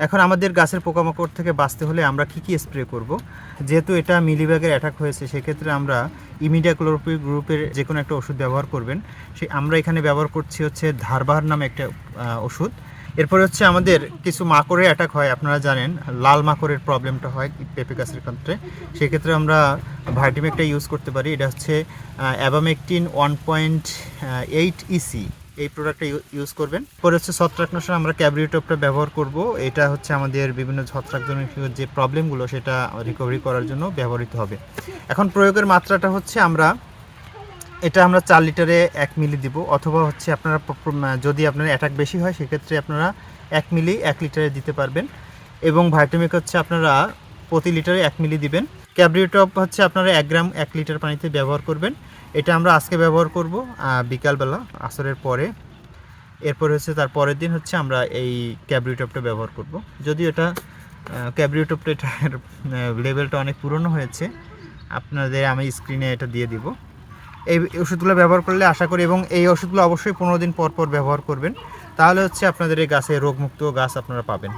এখন আমাদের গাছের পোকামাকড় থেকে বাঁচতে হলে আমরা কি স্প্রে করব? যেহেতু এটা মিলিবাগের অ্যাটাক হয়েছে, সেক্ষেত্রে আমরা ইমিডাক্লোরপিড গ্রুপের যে কোনো একটা ওষুধ ব্যবহার করবেন। আমরা এখানে ব্যবহার করছি হচ্ছে ধারবাহার নামে একটা ওষুধ। এরপরে হচ্ছে আমাদের কিছু মাকড়ের অ্যাটাক হয়, আপনারা জানেন লাল মাকড়ের প্রবলেমটা হয় পেঁপে গাছের ক্ষেত্রে। সেক্ষেত্রে আমরা ভাইটামিকটা ইউজ করতে পারি। এটা হচ্ছে অ্যাবামেকটিন 1.8 ইসি, এই প্রোডাক্টটা ইউজ করবেন। পরে হচ্ছে ছত্রাকনাশক আমরা ক্যাব্রিওটপটা ব্যবহার করব। এটা হচ্ছে আমাদের বিভিন্ন ছত্রাকজনিত যে প্রবলেমগুলো সেটা রিকভারি করার জন্য ব্যবহৃত হবে। এখন প্রয়োগের মাত্রাটা হচ্ছে আমরা 4 লিটারে 1 মিলি দিব, অথবা হচ্ছে আপনারা যদি আপনার অ্যাটাক বেশি হয় সেক্ষেত্রে আপনারা 1 মিলি 1 লিটারে দিতে পারবেন। এবং ভাইটামিক হচ্ছে আপনারা প্রতি লিটারে 1 মিলি দিবেন। ক্যাব্রিওটপ হচ্ছে আপনারা 1 গ্রাম 1 লিটার পানিতে ব্যবহার করবেন। এটা আমরা আজকে ব্যবহার করব বিকালবেলা আসরের পরে। এরপর হচ্ছে তার পরের দিন হচ্ছে আমরা এই ক্যাব্রিওটপটা ব্যবহার করব। যদিও এটা ক্যাব্রিওটপটা এটার লেভেলটা অনেক পুরনো হয়েছে, আপনাদের আমি স্ক্রিনে এটা দিয়ে দিব। এই ওষুধগুলো ব্যবহার করলে আশা করি, এবং এই ওষুধগুলো অবশ্যই 15 দিন পর পর ব্যবহার করবেন, তাহলে হচ্ছে আপনাদের এই গাছে রোগমুক্ত গাছ আপনারা পাবেন।